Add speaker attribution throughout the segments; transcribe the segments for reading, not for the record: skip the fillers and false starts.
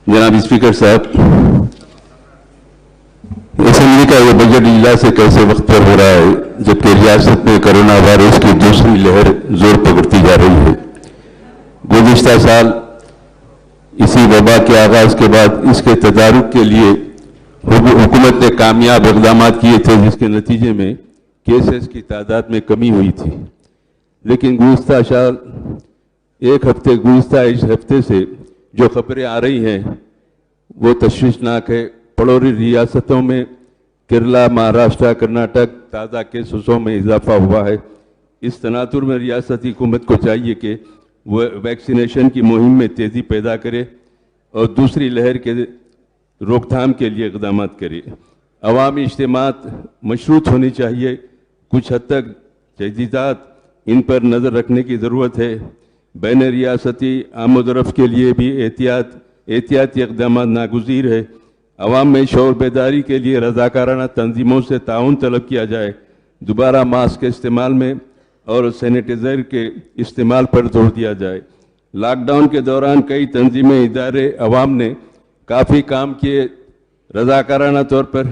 Speaker 1: जनाब स्पीकर साहब, असेंबली का ये बजट इजलास एक ऐसे वक्त पर हो रहा है जबकि रियासत में कोरोना वायरस की दूसरी लहर जोर पकड़ती जा रही है। गुज़िश्ता साल इसी वबा के आगाज के बाद इसके तदारुक के लिए हुकूमत ने कामयाब इक़दाम किए थे, जिसके नतीजे में केसेस की तादाद में कमी हुई थी। लेकिन गुज़िश्ता साल गुज़िश्ता इस हफ्ते से जो खबरें आ रही हैं वो तशवीशनाक है। पड़ोसी रियासतों में केरला, महाराष्ट्र, कर्नाटक ताज़ा केसों में इजाफा हुआ है। इस तनातुर में रियासती हुकूमत को चाहिए कि वह वैक्सीनेशन की मुहिम में तेज़ी पैदा करे और दूसरी लहर के रोकथाम के लिए इक़दाम करे। अवामी इज्तिमात मशरूत होनी चाहिए। कुछ हद तक तजदीदात इन पर नज़र रखने की ज़रूरत है। बैन रियासती आमदरफ़ के लिए भी एहतियाती इक़दाम नागुज़ीर है। अवाम में शौर बेदारी के लिए रज़ाकाराना तंजीमों से ताउन तलब किया जाए। दोबारा मास्क के इस्तेमाल में और सैनिटाइज़र के इस्तेमाल पर जोर दिया जाए। लॉकडाउन के दौरान कई तंजीमें, इदारे, अवाम ने काफ़ी काम किए। रज़ाकाराना तौर पर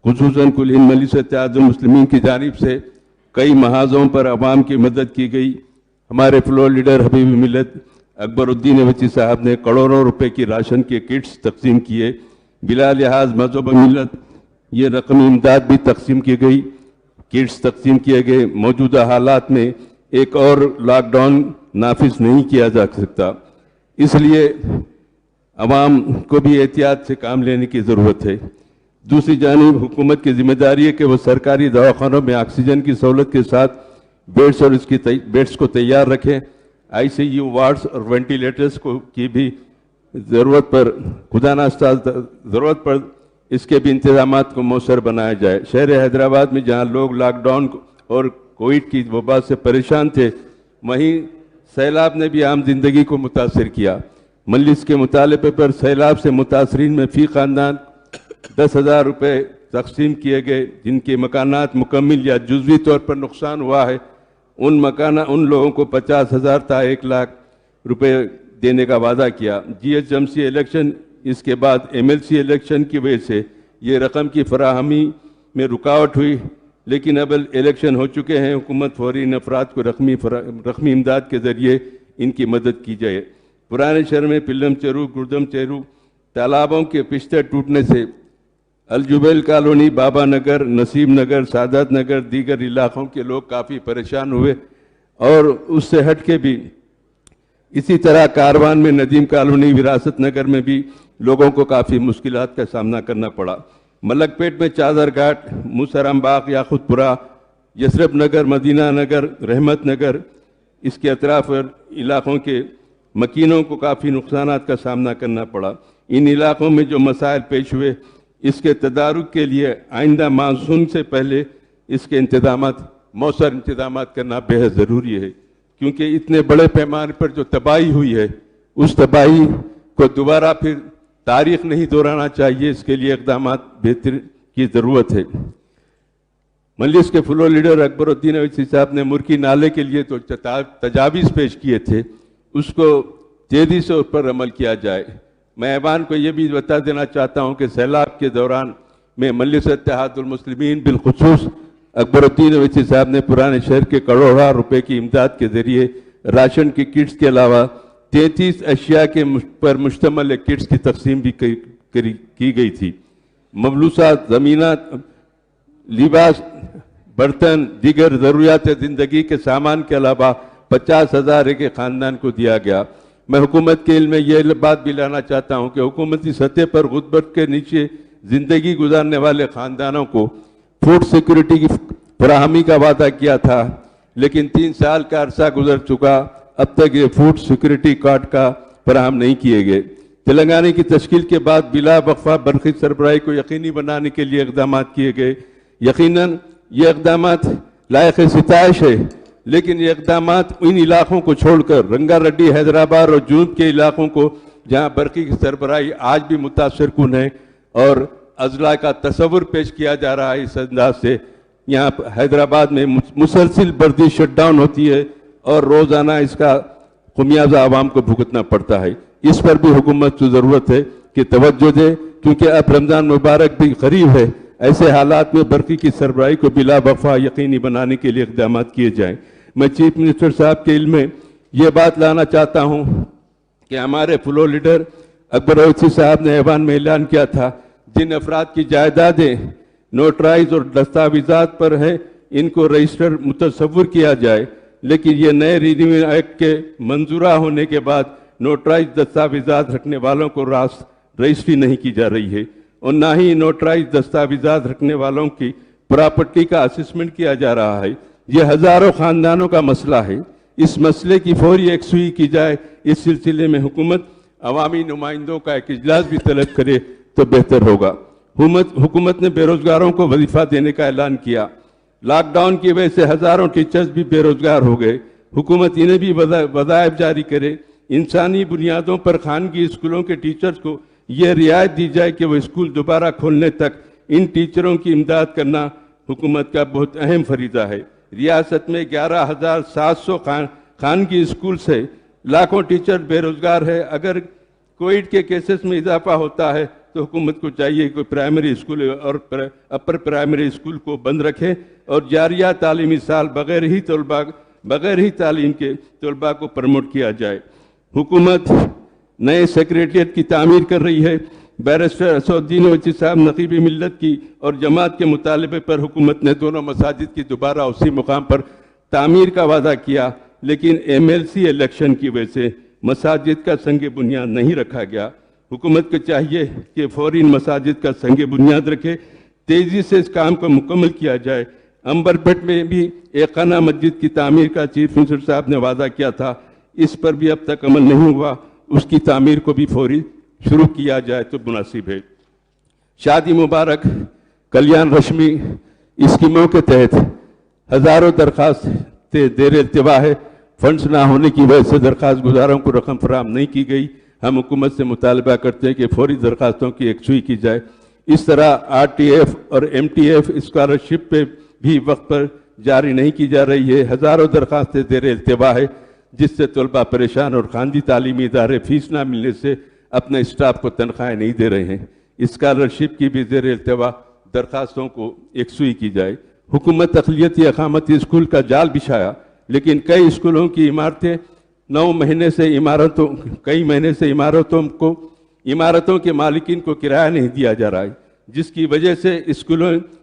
Speaker 1: खुसूसन कुल हिंद मजलिस इत्तेहादुल मुस्लिमीन की जानिब से कई महाज़ों पर अवाम की मदद की गई। हमारे फ्लोर लीडर हबीब मिल्लत अकबरुद्दीन अवैसी साहब ने करोड़ों रुपए की राशन के किट्स तकसीम किए। बिला लिहाज मज़हब मिल्लत ये रकमी इमदाद भी तकसीम की गई, किट्स तकसीम किए गए। मौजूदा हालात में एक और लॉकडाउन नाफिज नहीं किया जा सकता, इसलिए अवाम को भी एहतियात से काम लेने की ज़रूरत है। दूसरी जानिब हुकूमत की जिम्मेदारी है कि वह सरकारी दवाखानों में ऑक्सीजन की सहूलत के साथ बेड्स को तैयार रखें। ICU वार्ड्स और वेंटिलेटर्स की भी ज़रूरत पर खुदा नास्ता ज़रूरत पर इसके भी इंतजामात को मौसर बनाया जाए। शहर हैदराबाद में जहां लोग लॉकडाउन और कोविड की वबा से परेशान थे, वहीं सैलाब ने भी आम जिंदगी को मुतासर किया। मजलिस के मुतालबे पर सैलाब से मुतासरीन में फ़ी ख़ानदान 10,000 रुपये तकसीम किए गए। जिनके मकानात मुकम्मल या जुज़वी तौर पर नुकसान हुआ है, उन लोगों को 50,000 ता 1 लाख रुपये देने का वादा किया। GHMC इलेक्शन, इसके बाद MLC इलेक्शन की वजह से ये रकम की फराहमी में रुकावट हुई, लेकिन अब इलेक्शन हो चुके हैं। हुकूमत फौरी इन अफराद को रकमी इमदाद के ज़रिए इनकी मदद की जाए। पुराने शहर में पिल्लम चेरू, गुर्दम चेरू तालाबों के पिछते टूटने से अलजुबैल कॉलोनी, बाबा नगर, नसीब नगर, सादत नगर, दीगर इलाकों के लोग काफ़ी परेशान हुए। और उससे हट के भी इसी तरह कारवान में नदीम कॉलोनी, विरासत नगर में भी लोगों को काफ़ी मुश्किलात का सामना करना पड़ा। मलकपेट में चादर घाट, मूसराम बाग, याकुतपुरा, यसरफ नगर, मदीना नगर, रहमत नगर, इसके अतराफ इलाकों के मकीनों को काफ़ी नुकसानात का सामना करना पड़ा। इन इलाकों में जो मसाइल पेश हुए, इसके तदारुक के लिए आइंदा मानसून से पहले इसके मौसर इंतजाम करना बेहद ज़रूरी है, क्योंकि इतने बड़े पैमाने पर जो तबाही हुई है, उस तबाही को दोबारा फिर तारीख नहीं दोहराना चाहिए। इसके लिए इक़दाम बेहतर की ज़रूरत है। मजलिस के फ्लोर लीडर अकबरुद्दीन अवैसी साहब ने मुर्की नाले के लिए तो तजावीज़ पेश किए थे, उसको तेज़ी से उस पर अमल किया जाए। मैं ऐवान को ये भी बता देना चाहता हूँ कि सैलाब के दौरान में मजलिस इत्तेहादुल मुस्लिमीन बिलखुसूस अकबरुद्दीन अवैसी साहब ने पुराने शहर के करोड़ों रुपए की इमदाद के ज़रिए राशन की किट्स के अलावा 33 अशिया के पर मुश्तमल किट्स की तकसीम भी की गई थी। मबलूसात, ज़मीनात, लिबास, बर्तन, दीगर ज़रूरियात ज़िंदगी के सामान के अलावा 50,000 एक ख़ानदान को दिया गया। मैं हुकूमत के इल्म में यह बात भी लाना चाहता हूँ कि हुकूमती सतह पर गुर्बत के नीचे ज़िंदगी गुजारने वाले ख़ानदानों को फूड सिक्योरिटी की फराहमी का वादा किया था, लेकिन 3 साल का अरसा गुजर चुका, अब तक ये फूड सिक्योरिटी कार्ड का फराहम नहीं किए गए। तेलंगाना की तश्कील के बाद बिला वक्फा बरक़ी सरबराही को यकीनी बनाने के लिए इक़दाम किए गए। यकीनन ये इक़दाम लायक सिताइश है, लेकिन ये इक़दाम इन इलाकों को छोड़कर रंगारेड्डी, हैदराबाद और जूनूब के इलाकों को, जहाँ बरक़ी की सरबराही आज भी मुतासर कुन है और अजला का तस्वुर पेश किया जा रहा है, इस अंदाज से यहाँ हैदराबाद में मुसलसिल बर्दी शटडाउन होती है और रोज़ाना इसका खुमियाजा आवाम को भुगतना पड़ता है। इस पर भी हुकूमत की ज़रूरत है
Speaker 2: کہ توجہ دیں، کیونکہ اب رمضان مبارک بھی قریب ہے۔ ایسے حالات میں برقی کی سربراہی کو بلا وقفہ یقینی بنانے کے لیے اقدامات کیے جائیں۔ میں چیف منسٹر صاحب کے علم میں یہ بات لانا چاہتا ہوں کہ ہمارے فلور لیڈر اکبر اویسی صاحب نے ایوان میں اعلان کیا تھا، جن افراد کی جائیدادیں نوٹرائز اور دستاویزات پر ہیں ان کو رجسٹر متصور کیا جائے، لیکن یہ نئے ریونیو ایکٹ کے منظورہ ہونے کے بعد نوٹرائز دستاویزات رکھنے والوں کو رجسٹری نہیں کی جا رہی ہے، اور نہ ہی نوٹرائز دستاویزات رکھنے والوں کی پراپرٹی کا اسسمنٹ کیا جا رہا ہے۔ یہ ہزاروں خاندانوں کا مسئلہ ہے، اس مسئلے کی فوری یکسوئی کی جائے۔ اس سلسلے میں حکومت عوامی نمائندوں کا ایک اجلاس بھی طلب کرے تو بہتر ہوگا۔ حکومت نے بے روزگاروں کو وظیفہ دینے کا اعلان کیا۔ لاک ڈاؤن کی وجہ سے ہزاروں ٹیچرز بھی بے روزگار ہو گئے، حکومت انہیں بھی وظائف جاری کرے۔ انسانی بنیادوں پر خانگی اسکولوں کے ٹیچرز کو یہ رعایت دی جائے کہ وہ اسکول دوبارہ کھولنے تک ان ٹیچروں کی امداد کرنا حکومت کا بہت اہم فریضہ ہے۔ ریاست میں 11,700 خانگی اسکول سے لاکھوں ٹیچر بے روزگار ہے۔ اگر کووڈ کے کیسز میں اضافہ ہوتا ہے تو حکومت کو چاہیے کہ پرائمری اسکول اور اپر پرائمری اسکول کو بند رکھے اور جاریہ تعلیمی سال بغیر ہی تعلیم کے طلباء کو پروموٹ کیا جائے۔ حکومت نئے سیکریٹریٹ کی تعمیر کر رہی ہے۔ بیرسٹر اسد الدین اویسی صاحب نقیب ملت کی اور جماعت کے مطالبے پر حکومت نے دونوں مساجد کی دوبارہ اسی مقام پر تعمیر کا وعدہ کیا، لیکن MLC الیکشن کی وجہ سے مساجد کا سنگ بنیاد نہیں رکھا گیا۔ حکومت کو چاہیے کہ فوری مساجد کا سنگ بنیاد رکھے، تیزی سے اس کام کو مکمل کیا جائے۔ امبرپیٹ میں بھی ایک خانہ مسجد کی تعمیر کا چیف منسٹر صاحب نے وعدہ کیا تھا، اس پر بھی اب تک عمل نہیں ہوا، اس کی تعمیر کو بھی فوری شروع کیا جائے تو مناسب ہے۔ شادی مبارک کلیان رشمی اسکیموں کے تحت ہزاروں درخواستیں زیر التوا ہے، فنڈز نہ ہونے کی وجہ سے درخواست گزاروں کو رقم فراہم نہیں کی گئی۔ ہم حکومت سے مطالبہ کرتے ہیں کہ فوری درخواستوں کی یکسوئی کی جائے۔ اس طرح RTF اور MTF اسکالرشپ پہ بھی وقت پر جاری نہیں کی جا رہی ہے۔ ہزاروں درخواستیں زیر التوا ہے، جس سے طلباء پریشان اور خاندی تعلیمی ادارے فیس نہ ملنے سے اپنے اسٹاف کو تنخواہیں نہیں دے رہے ہیں۔ اسکالرشپ کی بھی زیر التوا درخواستوں کو یکسوئی کی جائے۔ حکومت اقلیتی اقامتی اسکول کا جال بچھایا، لیکن کئی اسکولوں کی عمارتیں کئی مہینے سے عمارتوں کے مالکین کو کرایہ نہیں دیا جا رہا ہے، جس کی وجہ سے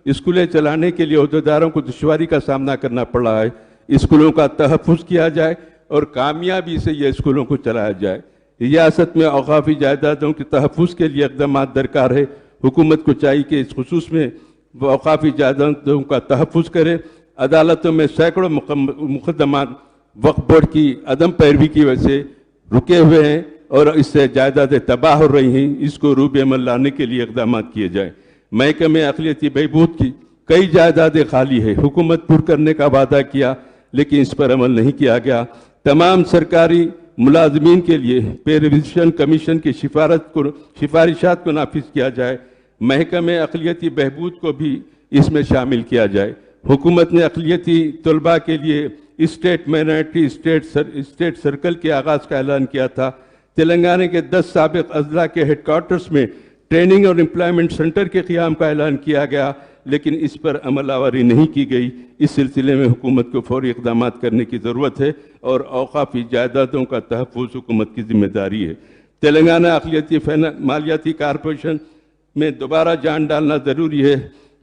Speaker 2: اسکولیں چلانے کے لیے عہدیداروں کو دشواری کا سامنا کرنا پڑ رہا ہے۔ اسکولوں کا تحفظ کیا جائے اور کامیابی سے یہ اسکولوں کو چلایا جائے۔ ریاست میں اوقافی جائیدادوں کے تحفظ کے لیے اقدامات درکار ہے۔ حکومت کو چاہیے کہ اس خصوص میں وہ اوقافی جائیدادوں کا تحفظ کرے۔ عدالتوں میں سینکڑوں مقدمات وقف بورڈ کی عدم پیروی کی وجہ سے رکے ہوئے ہیں اور اس سے جائیدادیں تباہ ہو رہی ہیں، اس کو روب عمل لانے کے لیے اقدامات کیے جائیں۔ محکمہ اقلیتی بہبود کی کئی جائیدادیں خالی ہیں، حکومت پر کرنے کا وعدہ کیا لیکن اس پر عمل نہیں کیا گیا۔ تمام سرکاری ملازمین کے لیے پے ریویژن کمیشن کی سفارشات کو نافذ کیا جائے۔ محکمہ اقلیتی بہبود کو بھی اس میں شامل کیا جائے۔ حکومت نے اقلیتی طلباء کے لیے اسٹیٹ مائنورٹی اسٹیٹ سرکل کے آغاز کا اعلان کیا تھا۔ تلنگانہ کے 10 سابق اضلاع کے ہیڈ کوارٹرز میں ٹریننگ اور امپلائمنٹ سینٹر کے قیام کا اعلان کیا گیا، لیکن اس پر عمل آوری نہیں کی گئی۔ اس سلسلے میں حکومت کو فوری اقدامات کرنے کی ضرورت ہے اور اوقافی جائیدادوں کا تحفظ حکومت کی ذمہ داری ہے۔ تلنگانہ اقلیتی مالیاتی کارپوریشن میں دوبارہ جان ڈالنا ضروری ہے۔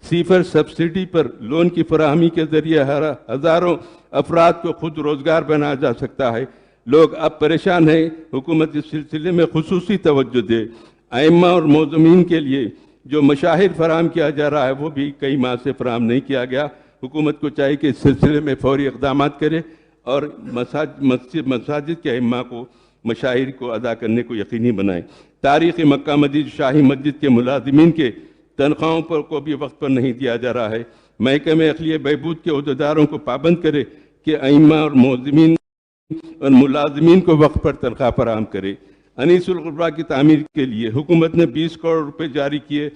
Speaker 2: صفر سبسڈی پر لون کی فراہمی کے ذریعے ہزاروں افراد کو خود روزگار بنایا جا سکتا ہے۔ لوگ اب پریشان ہیں، حکومت اس سلسلے میں خصوصی توجہ دے۔ ائمہ اور معزمین کے لیے جو مشاہر فراہم کیا جا رہا ہے وہ بھی کئی ماہ سے فراہم نہیں کیا گیا۔ حکومت کو چاہیے کہ اس سلسلے میں فوری اقدامات کرے اور مساجد کے ائمہ کو مشاہر کو ادا کرنے کو یقینی بنائیں۔ تاریخی مکہ مسجد شاہی مسجد کے ملازمین کے تنخواہوں پر کو بھی وقت پر نہیں دیا جا رہا ہے۔ محکمہ اقلیتی بہبود کے عہدیداروں کو پابند کرے کہ ائمہ اور معزمین اور ملازمین کو وقت پر تنخواہ فراہم کرے۔ انیس الغربا کی تعمیر کے لیے حکومت نے 20 کروڑ روپے جاری کیے،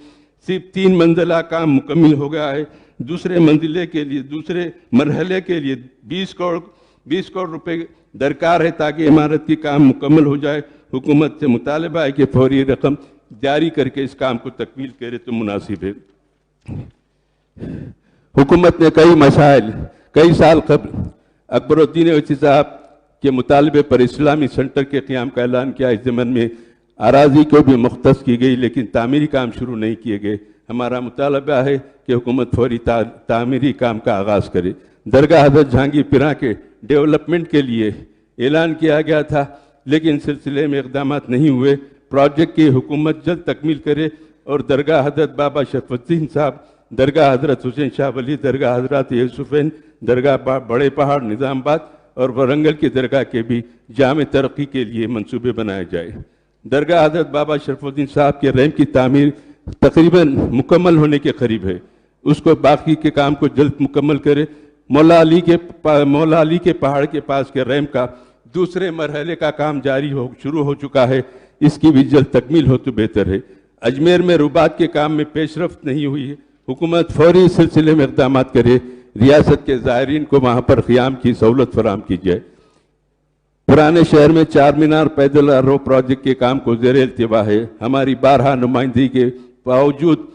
Speaker 2: صرف 3 منزلہ کام مکمل ہو گیا ہے۔ دوسرے مرحلے کے لیے 20 کروڑ روپے درکار ہے تاکہ عمارت کی کام مکمل ہو جائے۔ حکومت سے مطالبہ ہے کہ فوری رقم जारी करके इस काम को तकमील करे तो मुनासिब है। हुकूमत ने कई मसाइल कई साल कबल अकबरुद्दीन ओवैसी साहब के मुतालबे पर इस्लामी सेंटर के क़याम का ऐलान किया। इस ज़मन में अराजी को भी मुख्तस की गई, लेकिन तामीरी काम शुरू नहीं किए गए। हमारा मुतालबा है कि हुकूमत फौरी तामीरी काम का आगाज़ करे। दरगाह हज़रत जहांगीर पीरा के डेवलपमेंट के लिए ऐलान किया गया था, लेकिन सिलसिले में इक़दाम नहीं हुए। प्रोजेक्ट की हुकूमत जल्द तकमील करे और दरगाह हज़रत बाबा शरफुद्दीन साहब, दरगाह हज़रत हुसैन शाह वली, दरगाह हज़रत यूसुफ़ैन, दरगाह बड़े पहाड़ निज़ामाबाद और वरंगल की दरगाह के भी जामे तरक्की के लिए मंसूबे बनाए जाए। दरगाह हज़रत बाबा शरफुद्दीन साहब के रैंप की तामीर तकरीबन मुकम्मल होने के करीब है, उसको बाकी के काम को जल्द मुकम्मल करे। मौला अली के पहाड़ के पास के रैंप का दूसरे मरहले का काम शुरू हो चुका है, इसकी भी जल्द तकमील हो तो बेहतर है। अजमेर में रुबात के काम में पेशरफ्त नहीं हुई है, हुकूमत फौरी इस सिलसिले में इक़दाम करे। रियासत के ज़ायरीन को वहाँ पर क़याम की सहूलत फराहम की जाए। पुराने शहर में चार मीनार पैदल रो प्रोजेक्ट के काम को ज़ेर इल्तिवा है। हमारी बारहा नुमाइंदगी के बावजूद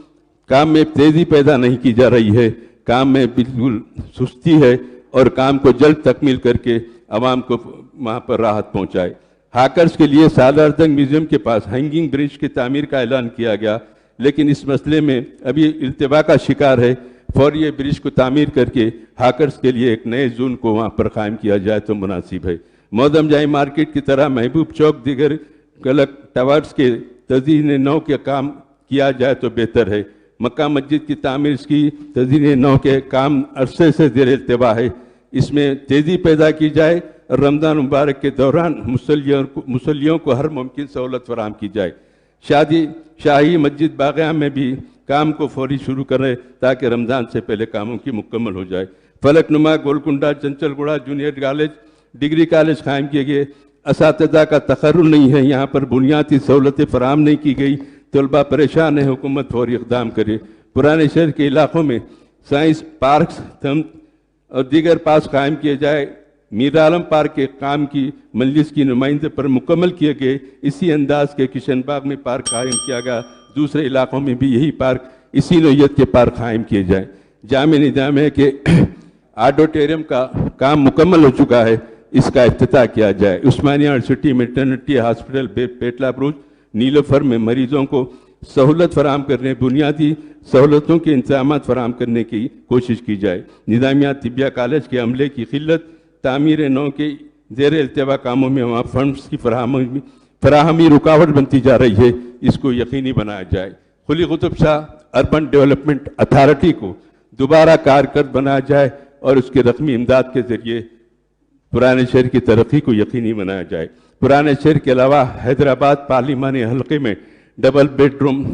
Speaker 2: काम में तेज़ी पैदा नहीं की जा रही है, काम में बिल्कुल सुस्ती है और काम को जल्द तकमील करके आवाम को वहाँ पर राहत पहुँचाए। हाकर्स के लिए सालारजंग म्यूज़ियम के पास हैंगिंग ब्रिज की तामीर का ऐलान किया गया, लेकिन इस मसले में अभी इल्तिवा का शिकार है। फौरी ये ब्रिज को तामीर करके हाकर्स के लिए एक नए जोन को वहाँ पर कायम किया जाए तो मुनासिब है। मौदम जाई मार्केट की तरह महबूब चौक दीगर गलत टावर्स के तज़ीन नौ के काम किया जाए तो बेहतर है। मक्का मस्जिद की तामीर की तज़ीन नौ के काम अरसे से ज़ेर इल्तिवा है, इसमें तेज़ी पैदा की जाए और रमज़ान मुबारक के दौरान मुसल्लियों को हर मुमकिन सहूलत फराहम की जाए। शाही मस्जिद बाग़िया में भी काम को फौरी शुरू करें ताकि रमज़ान से पहले कामों की मुकम्मल हो जाए। Falaknuma, Golconda, Chanchalguda junior college, degree college कायम किए गए। असातिज़ा का तक़र्रुर नहीं है, यहाँ पर बुनियादी सहूलतें फराहम नहीं की गई, तलबा परेशान है, हुकूमत फौरी इक़दाम करे। पुराने शहर के इलाक़ों में साइंस पार्क्स और दीगर पार्क कायम किए जाए। मीर आलम पार्क के काम की मजलिस की नुमाइंदे पर मुकम्मल किए गए। इसी अंदाज के किशन बाग में पार्क कायम किया गया, दूसरे इलाकों में भी यही पार्क इसी नौयत के पार्क कायम किए जाए। जामे निज़ाम है कि ऑडिटोरियम का काम मुकम्मल हो चुका है, इसका इफ्तिताह किया जाए। उस्मानिया यूनिवर्सिटी मैटरनिटी हॉस्पिटल पेटला ब्रुज नीलोफर में मरीजों को सहूलत फराहम करने, बुनियादी सहूलतों के इंतजाम फराहम करने की कोशिश की जाए। निज़ामिया तिबिया कॉलेज के अमले की किल्लत, तामीर नौ के ज़ेर इल्तिवा कामों में वहाँ फंड्स की फराहमी रुकावट बनती जा रही है, इसको यकीनी बनाया जाए। Quli Qutb Shah urban development authority को दोबारा कारगर बनाया जाए और उसकी रकमी इमदाद के ज़रिए पुराने शहर की तरक्की को यकीनी बनाया जाए। पुराने शहर के अलावा हैदराबाद पार्लिमानी हल्के में डबल बेडरूम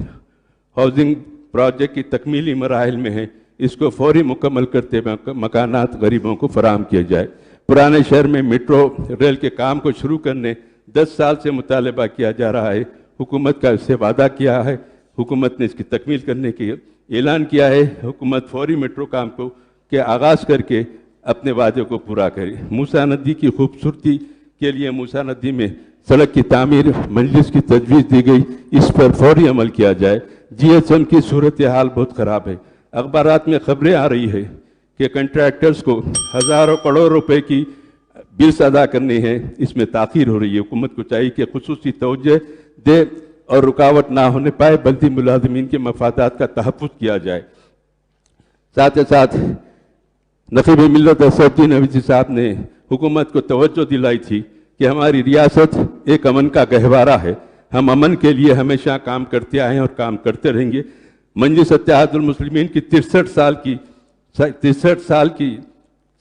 Speaker 2: हाउसिंग प्रोजेक्ट की तकमीली मराहिल में है, इसको फौरी मुकम्मल करते हुए मकानात गरीबों को फराहम किया जाए। पुराने शहर में मेट्रो रेल के काम को शुरू करने 10 साल से मुतालबा किया जा रहा है, हुकूमत का इससे वादा किया है, हुकूमत ने इसकी तकमील करने की ऐलान किया है। हुकूमत फौरी मेट्रो काम को के आगाज़ करके अपने वादे को पूरा करे। मूसा नदी की खूबसूरती के लिए मूसा नदी में सड़क की तामीर मजलिस की तजवीज़ दी गई, इस पर फौरी अमल किया जाए। GHM की सूरत हाल बहुत ख़राब है। अखबारात में खबरें आ रही है कि कंट्रैक्टर्स को हज़ारों करोड़ रुपए की बिल्स अदा करने हैं, इसमें ताख़ीर हो रही है। हुकूमत को चाहिए कि खुसूसी तवज्जो दे और रुकावट ना होने पाए, बल्कि मुलाज़िमीन के मफादात का तहफ़्फ़ुज़ किया जाए। साथ ही साथ नक़ीब मिल्लत असदुद्दीन ओवैसी साहब ने हुकूमत को तवज्जो दिलाई थी कि हमारी रियासत एक अमन का गहवारा है, हम अमन के लिए हमेशा काम करते आए हैं और काम करते रहेंगे। मजलिस इत्तेहादुल मुस्लिमीन की 63 साल की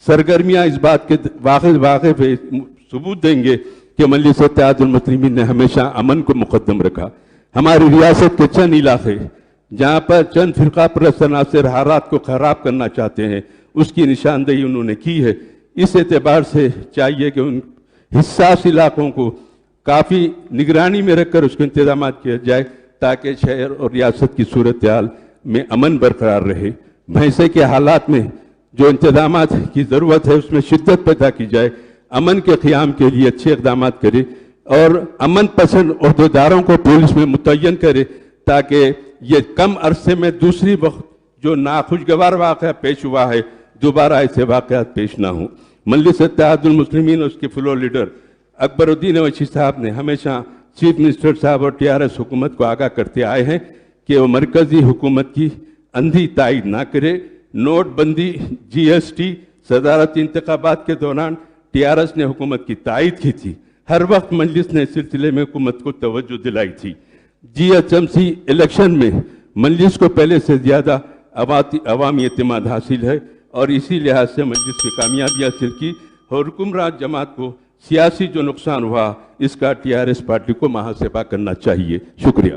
Speaker 2: सरगर्मियाँ इस बात के वाक़े पे सबूत देंगे कि मजलिस इत्तेहादुल मुस्लिमीन ने हमेशा अमन को मुक़द्दम रखा। हमारी रियासत के चंद इलाके जहाँ पर चंद फ़िरका परस्त अनासर हालात को ख़राब करना चाहते हैं, उसकी निशानदेही उन्होंने की है। इस एतबार से चाहिए कि उन हिस्सास इलाकों को काफ़ी निगरानी में रखकर उसके इंतजाम किया जाए ताकि शहर और रियासत की सूरत हाल में अमन बरकरार रहे। भैंसे के हालात में जो इंतजाम की ज़रूरत है उसमें शिद्दत पैदा की जाए, अमन के क़याम के लिए अच्छे इक़दाम करे। اور امن پسند عہدیداروں کو پولیس میں متعین کرے تاکہ یہ کم عرصے میں دوسری وقت جو ناخوشگوار واقعہ پیش ہوا ہے دوبارہ ایسے واقعات پیش نہ ہوں۔ مجلس اتحاد المسلمین اور اس کے فلور لیڈر اکبر الدین اویسی صاحب نے ہمیشہ چیف منسٹر صاحب اور TRS حکومت کو آگاہ کرتے آئے ہیں کہ وہ مرکزی حکومت کی اندھی تائید نہ کرے۔ نوٹ بندی، GST، صدارتی انتخابات کے دوران TRS نے حکومت کی تائید کی تھی، ہر وقت مجلس نے اس سلسلے میں حکومت کو توجہ دلائی تھی۔ GHMC الیکشن میں مجلس کو پہلے سے زیادہ عوامی اعتماد حاصل ہے اور اسی لحاظ سے مجلس کی کامیابی حاصل کی اور حکمران جماعت کو سیاسی جو نقصان ہوا اس کا TRS پارٹی کو محاسبہ کرنا چاہیے۔ شکریہ۔